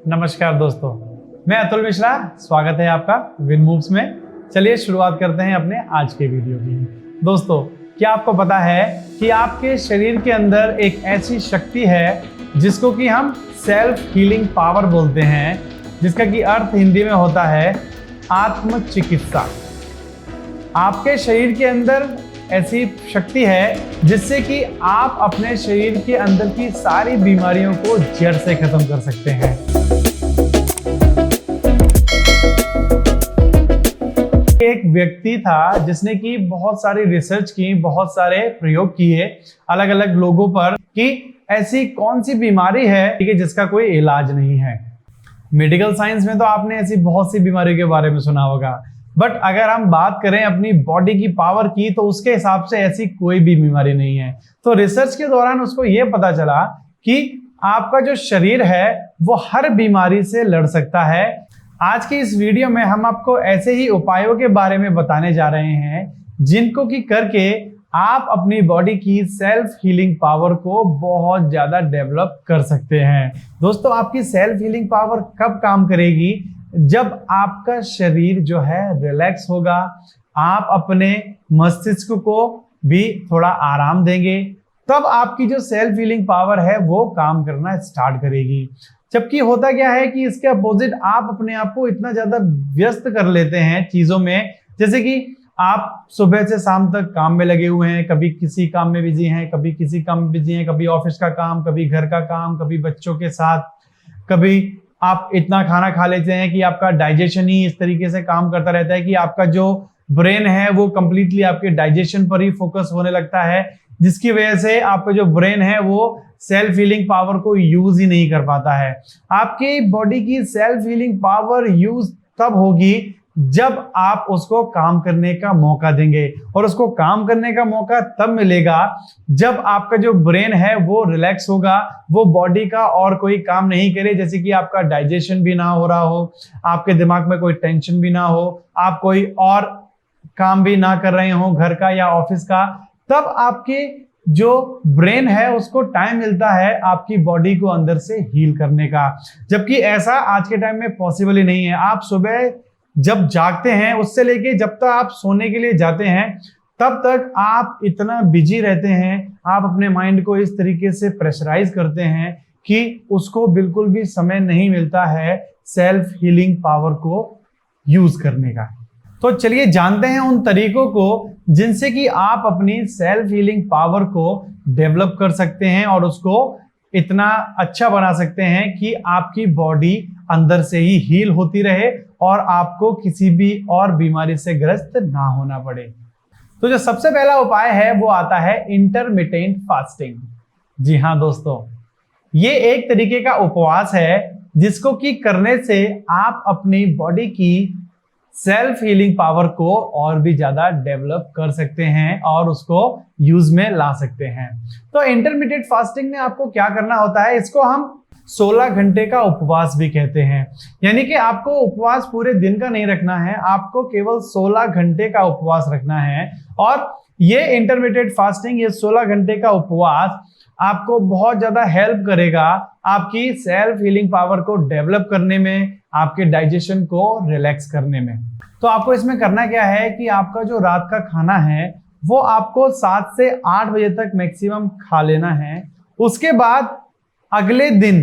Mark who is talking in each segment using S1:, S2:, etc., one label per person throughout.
S1: नमस्कार दोस्तों, मैं अतुल मिश्रा। स्वागत है आपका विन मूव्स में। चलिए शुरुआत करते हैं अपने आज के वीडियो की। दोस्तों, क्या आपको पता है कि आपके शरीर के अंदर एक ऐसी शक्ति है जिसको कि हम सेल्फ हीलिंग पावर बोलते हैं, जिसका कि अर्थ हिंदी में होता है आत्म चिकित्सा। आपके शरीर के अंदर ऐसी शक्ति है जिससे कि आप अपने शरीर के अंदर की सारी बीमारियों को जड़ से खत्म कर सकते हैं। एक व्यक्ति था जिसने की बहुत सारी रिसर्च की, बहुत सारे प्रयोग किए अलग अलग लोगों पर कि ऐसी कौन सी बीमारी है जिसका कोई इलाज नहीं है। मेडिकल साइंस में तो आपने ऐसी बहुत सी बीमारियों के बारे में सुना होगा, बट अगर हम बात करें अपनी बॉडी की पावर की तो उसके हिसाब से ऐसी कोई भी बीमारी नहीं है। तो रिसर्च के दौरान उसको यह पता चला कि आपका जो शरीर है वो हर बीमारी से लड़ सकता है। आज की इस वीडियो में हम आपको ऐसे ही उपायों के बारे में बताने जा रहे हैं जिनको कि करके आप अपनी बॉडी की सेल्फ हीलिंग पावर को बहुत ज्यादा डेवलप कर सकते हैं। दोस्तों, आपकी सेल्फ हीलिंग पावर कब काम करेगी? जब आपका शरीर जो है रिलैक्स होगा, आप अपने मस्तिष्क को भी थोड़ा आराम देंगे, तब आपकी जो सेल्फ हीलिंग पावर है वो काम करना स्टार्ट करेगी। जबकि होता क्या है कि इसके अपोजिट आप अपने आप को इतना ज्यादा व्यस्त कर लेते हैं चीजों में, जैसे कि आप सुबह से शाम तक काम में लगे हुए हैं, कभी किसी काम में बिजी हैं, कभी किसी काम में बिजी हैं, कभी ऑफिस का काम, कभी घर का काम, कभी बच्चों के साथ, कभी आप इतना खाना खा लेते हैं कि आपका डाइजेशन ही इस तरीके से काम करता रहता है कि आपका जो ब्रेन है वो कंप्लीटली आपके डाइजेशन पर ही फोकस होने लगता है, जिसकी वजह से आपका जो ब्रेन है वो सेल्फ हीलिंग पावर को यूज ही नहीं कर पाता है। आपकी बॉडी की सेल्फ हीलिंग पावर यूज तब होगी जब आप उसको काम करने का मौका देंगे, और उसको काम करने का मौका तब मिलेगा जब आपका जो ब्रेन है वो रिलैक्स होगा, वो बॉडी का और कोई काम नहीं करे, जैसे कि आपका डाइजेशन भी ना हो रहा हो, आपके दिमाग में कोई टेंशन भी ना हो, आप कोई और काम भी ना कर रहे हो घर का या ऑफिस का। तब आपके जो ब्रेन है उसको टाइम मिलता है आपकी बॉडी को अंदर से हील करने का, जबकि ऐसा आज के टाइम में पॉसिबल ही नहीं है। आप सुबह जब जागते हैं उससे लेके जब तक आप सोने के लिए जाते हैं तब तक आप इतना बिजी रहते हैं, आप अपने माइंड को इस तरीके से प्रेशराइज करते हैं कि उसको बिल्कुल भी समय नहीं मिलता है सेल्फ हीलिंग पावर को यूज करने का। तो चलिए जानते हैं उन तरीकों को जिनसे कि आप अपनी सेल्फ हीलिंग पावर को डेवलप कर सकते हैं और उसको इतना अच्छा बना सकते हैं कि आपकी बॉडी अंदर से ही हील होती रहे और आपको किसी भी और बीमारी से ग्रस्त ना होना पड़े। तो जो सबसे पहला उपाय है वो आता है इंटरमिटेंट फास्टिंग। जी हाँ दोस्तों, ये एक तरीके का उपवास है जिसको कि करने से आप अपनी बॉडी की सेल्फ हीलिंग पावर को और भी ज्यादा डेवलप कर सकते हैं और उसको यूज में ला सकते हैं। तो इंटरमिटेंट फास्टिंग में आपको क्या करना होता है, इसको हम 16 घंटे का उपवास भी कहते हैं। यानी कि आपको उपवास पूरे दिन का नहीं रखना है, आपको केवल 16 घंटे का उपवास रखना है। और ये इंटरमिटेंट फास्टिंग, ये 16 घंटे का उपवास आपको बहुत ज्यादा हेल्प करेगा आपकी सेल्फ हीलिंग पावर को डेवलप करने में, आपके डाइजेशन को रिलैक्स करने में। तो आपको इसमें करना क्या है कि आपका जो रात का खाना है वो आपको 7 से 8 बजे तक मैक्सिमम खा लेना है। उसके बाद अगले दिन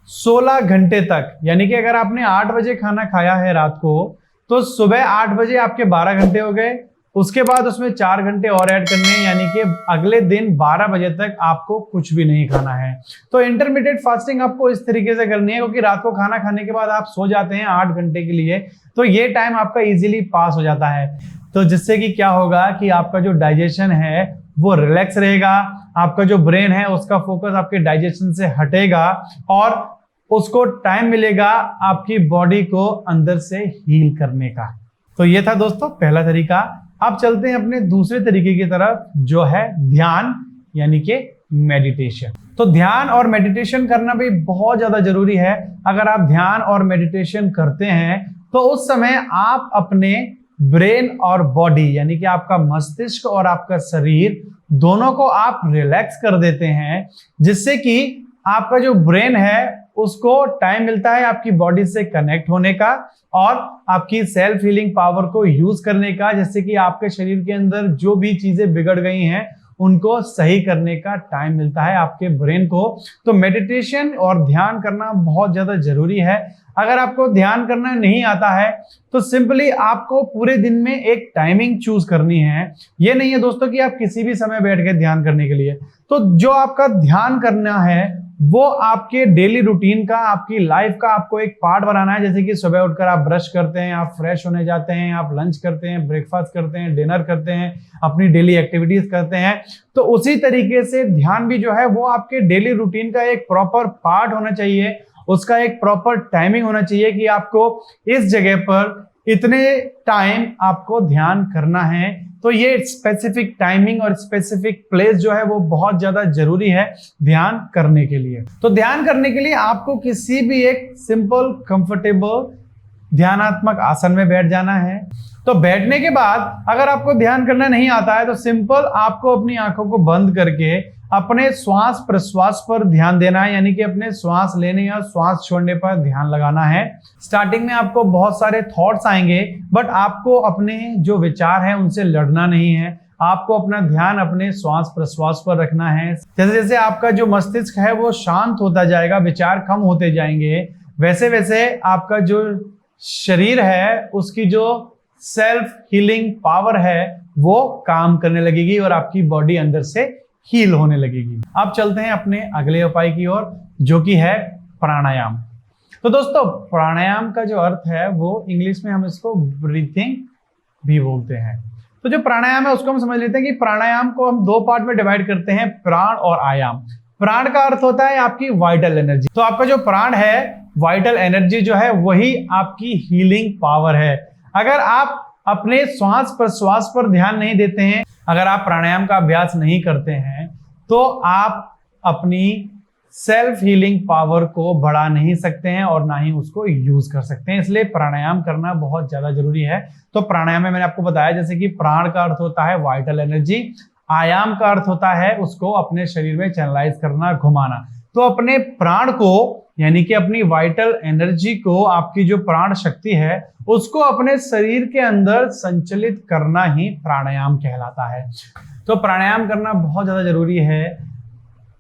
S1: 16 घंटे तक, यानी कि अगर आपने 8 बजे खाना खाया है रात को, तो सुबह 8 बजे आपके 12 घंटे हो गए। उसके बाद उसमें 4 घंटे और ऐड करने हैं, यानी कि अगले दिन 12 बजे तक आपको कुछ भी नहीं खाना है। तो इंटरमिटेंट फास्टिंग आपको इस तरीके से करनी है, क्योंकि रात को खाना खाने के बाद आप सो जाते हैं 8 घंटे के लिए, तो ये टाइम आपका इजीली पास हो जाता है। तो जिससे कि क्या होगा कि आपका जो डाइजेशन है वो रिलैक्स रहेगा, आपका जो ब्रेन है उसका फोकस आपके डाइजेशन से हटेगा और उसको टाइम मिलेगा आपकी बॉडी को अंदर से हील करने का। तो ये था दोस्तों पहला तरीका। अब चलते हैं अपने दूसरे तरीके की तरफ, जो है ध्यान, यानी कि मेडिटेशन। तो ध्यान और मेडिटेशन करना भी बहुत ज्यादा जरूरी है। अगर आप ध्यान और मेडिटेशन करते हैं तो उस समय आप अपने ब्रेन और बॉडी, यानी कि आपका मस्तिष्क और आपका शरीर दोनों को आप रिलैक्स कर देते हैं, जिससे कि आपका जो ब्रेन है उसको टाइम मिलता है आपकी बॉडी से कनेक्ट होने का और आपकी सेल्फ हीलिंग पावर को यूज करने का, जैसे कि आपके शरीर के अंदर जो भी चीजें बिगड़ गई हैं उनको सही करने का टाइम मिलता है आपके ब्रेन को। तो मेडिटेशन और ध्यान करना बहुत ज्यादा जरूरी है। अगर आपको ध्यान करना नहीं आता है तो सिंपली आपको पूरे दिन में एक टाइमिंग चूज करनी है। ये नहीं है दोस्तों कि आप किसी भी समय बैठ के ध्यान करने के लिए, तो जो आपका ध्यान करना है वो आपके डेली रूटीन का, आपकी लाइफ का आपको एक पार्ट बनाना है। जैसे कि सुबह उठकर आप ब्रश करते हैं, आप फ्रेश होने जाते हैं, आप लंच करते हैं, ब्रेकफास्ट करते हैं, डिनर करते हैं, अपनी डेली एक्टिविटीज करते हैं, तो उसी तरीके से ध्यान भी जो है वो आपके डेली रूटीन का एक प्रॉपर पार्ट होना चाहिए। उसका एक प्रॉपर टाइमिंग होना चाहिए कि आपको इस जगह पर इतने टाइम आपको ध्यान करना है। तो ये स्पेसिफिक टाइमिंग और स्पेसिफिक प्लेस जो है वो बहुत ज्यादा जरूरी है ध्यान करने के लिए। तो ध्यान करने के लिए आपको किसी भी एक सिंपल कंफर्टेबल ध्यानात्मक आसन में बैठ जाना है। तो बैठने के बाद अगर आपको ध्यान करना नहीं आता है तो सिंपल आपको अपनी आंखों को बंद करके अपने श्वास प्रश्वास पर ध्यान देना है, यानी कि अपने श्वास लेने या श्वास छोड़ने पर ध्यान लगाना है। स्टार्टिंग में आपको बहुत सारे थॉट्स आएंगे, बट आपको अपने जो विचार हैं उनसे लड़ना नहीं है। आपको अपना ध्यान अपने श्वास प्रश्वास पर रखना है। जैसे जैसे आपका जो मस्तिष्क है वो शांत होता जाएगा, विचार कम होते जाएंगे, वैसे वैसे आपका जो शरीर है उसकी जो सेल्फ हीलिंग पावर है वो काम करने लगेगी और आपकी बॉडी अंदर से हील होने लगेगी। अब चलते हैं अपने अगले उपाय की ओर, जो कि है प्राणायाम। तो दोस्तों प्राणायाम का जो अर्थ है वो इंग्लिश में हम इसको ब्रीथिंग भी बोलते हैं। तो जो प्राणायाम है उसको हम समझ लेते हैं कि प्राणायाम को हम दो पार्ट में डिवाइड करते हैं, प्राण और आयाम। प्राण का अर्थ होता है आपकी वाइटल एनर्जी। तो आपका जो प्राण है, वाइटल एनर्जी जो है वही आपकी हीलिंग पावर है। अगर आप अपने श्वास प्रश्वास पर ध्यान नहीं देते हैं, अगर आप प्राणायाम का अभ्यास नहीं करते हैं, तो आप अपनी सेल्फ हीलिंग पावर को बढ़ा नहीं सकते हैं और ना ही उसको यूज कर सकते हैं। इसलिए प्राणायाम करना बहुत ज्यादा जरूरी है। तो प्राणायाम में मैंने आपको बताया, जैसे कि प्राण का अर्थ होता है वाइटल एनर्जी, आयाम का अर्थ होता है उसको अपने शरीर में चैनलाइज करना, घुमाना। तो अपने प्राण को, यानी कि अपनी वाइटल एनर्जी को, आपकी जो प्राण शक्ति है उसको अपने शरीर के अंदर संचलित करना ही प्राणायाम कहलाता है। तो प्राणायाम करना बहुत ज्यादा जरूरी है।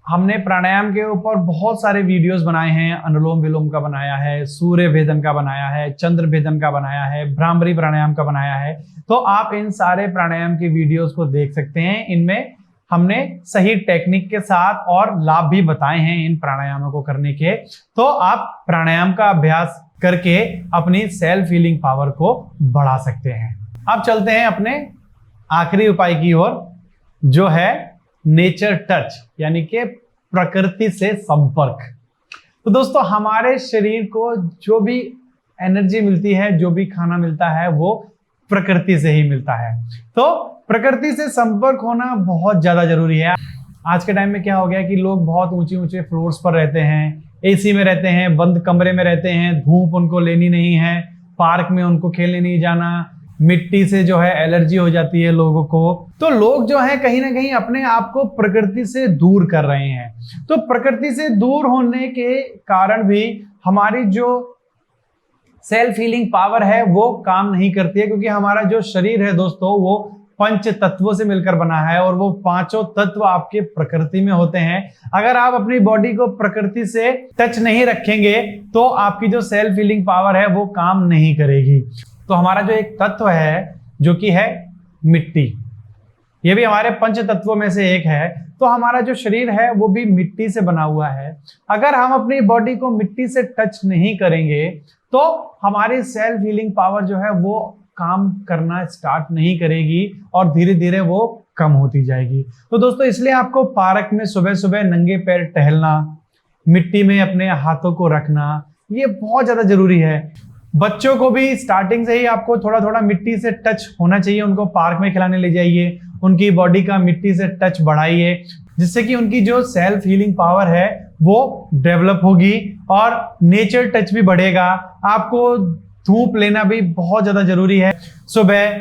S1: हमने प्राणायाम के ऊपर बहुत सारे वीडियोस बनाए हैं, अनुलोम विलोम का बनाया है, सूर्य भेदन का बनाया है, चंद्र भेदन का बनाया है, भ्रामरी प्राणायाम का बनाया है। तो आप इन सारे प्राणायाम के वीडियोस को देख सकते हैं। इनमें हमने सही टेक्निक के साथ और लाभ भी बताए हैं इन प्राणायामों को करने के। तो आप प्राणायाम का अभ्यास करके अपनी सेल्फ हीलिंग पावर को बढ़ा सकते हैं। अब चलते हैं अपने आखिरी उपाय की ओर, जो है नेचर टच, यानी कि प्रकृति से संपर्क। तो दोस्तों हमारे शरीर को जो भी एनर्जी मिलती है, जो भी खाना मिलता है, वो प्रकृति से ही मिलता है। तो प्रकृति से संपर्क होना बहुत ज्यादा जरूरी है। आज के टाइम में क्या हो गया कि लोग बहुत ऊंचे ऊंचे फ्लोर्स पर रहते हैं, एसी में रहते हैं, बंद कमरे में रहते हैं, धूप उनको लेनी नहीं है, पार्क में उनको खेलने नहीं जाना, मिट्टी से जो है एलर्जी हो जाती है लोगों को। तो लोग जो है कहीं ना कहीं अपने आप को प्रकृति से दूर कर रहे हैं। तो प्रकृति से दूर होने के कारण भी हमारी जो सेल्फ हीलिंग पावर है वो काम नहीं करती है, क्योंकि हमारा जो शरीर है दोस्तों वो पंच तत्वों से मिलकर बना है और वो पांचों तत्व आपके प्रकृति में होते हैं। अगर आप अपनी बॉडी को प्रकृति से टच नहीं रखेंगे तो आपकी जो सेल्फ हीलिंग पावर है वो काम नहीं करेगी। तो हमारा जो एक तत्व है जो कि है मिट्टी, ये भी हमारे पंच तत्वों में से एक है। तो हमारा जो शरीर है वो भी मिट्टी से बना हुआ है। अगर हम अपनी बॉडी को मिट्टी से टच नहीं करेंगे तो हमारी सेल्फ हीलिंग पावर जो है वो काम करना स्टार्ट नहीं करेगी और धीरे धीरे वो कम होती जाएगी। तो दोस्तों इसलिए आपको पार्क में सुबह सुबह नंगे पैर टहलना, मिट्टी में अपने हाथों को रखना, ये बहुत ज्यादा जरूरी है। बच्चों को भी स्टार्टिंग से ही आपको थोड़ा थोड़ा मिट्टी से टच होना चाहिए। उनको पार्क में खिलाने ले जाइए, उनकी बॉडी का मिट्टी से टच बढ़ाइए, जिससे कि उनकी जो सेल्फ हीलिंग पावर है वो डेवलप होगी और नेचर टच भी बढ़ेगा। आपको धूप लेना भी बहुत ज्यादा जरूरी है। सुबह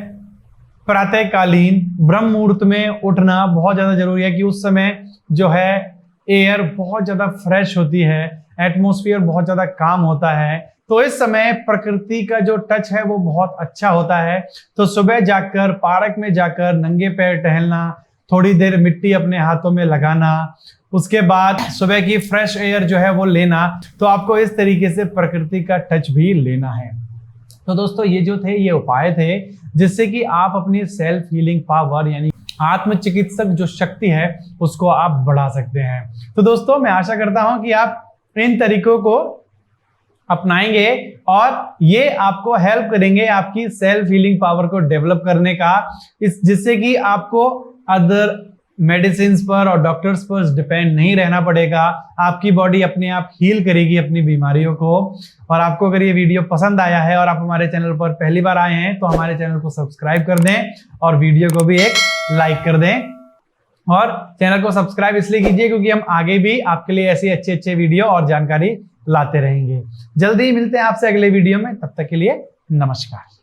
S1: प्रातःकालीन ब्रह्म मुहूर्त में उठना बहुत ज्यादा जरूरी है कि उस समय जो है एयर बहुत ज्यादा फ्रेश होती है। एटमॉस्फेयर बहुत ज्यादा काम होता है, तो इस समय प्रकृति का जो टच है वो बहुत अच्छा होता है। तो सुबह जाकर पार्क में जाकर नंगे पैर टहलना, थोड़ी देर मिट्टी अपने हाथों में लगाना, उसके बाद सुबह की फ्रेश एयर जो है वो लेना, तो आपको इस तरीके से प्रकृति का टच भी लेना है। तो दोस्तों ये जो थे ये उपाय थे जिससे कि आप अपनी सेल्फ हीलिंग पावर यानी आत्म चिकित्सक जो शक्ति है उसको आप बढ़ा सकते हैं। तो दोस्तों मैं आशा करता हूं कि आप इन तरीकों को अपनाएंगे और ये आपको हेल्प करेंगे आपकी सेल्फ हीलिंग पावर को डेवलप करने का, इस जिससे कि आपको अदर मेडिसिन पर और डॉक्टर्स पर डिपेंड नहीं रहना पड़ेगा। आपकी बॉडी अपने आप हील करेगी अपनी बीमारियों को। और आपको अगर ये वीडियो पसंद आया है और आप हमारे चैनल पर पहली बार आए हैं तो हमारे चैनल को सब्सक्राइब कर दें और वीडियो को भी एक लाइक कर दें। और चैनल को सब्सक्राइब इसलिए कीजिए क्योंकि हम आगे भी आपके लिए ऐसे अच्छे वीडियो और जानकारी लाते रहेंगे। जल्दी ही मिलते हैं आपसे अगले वीडियो में, तब तक के लिए नमस्कार।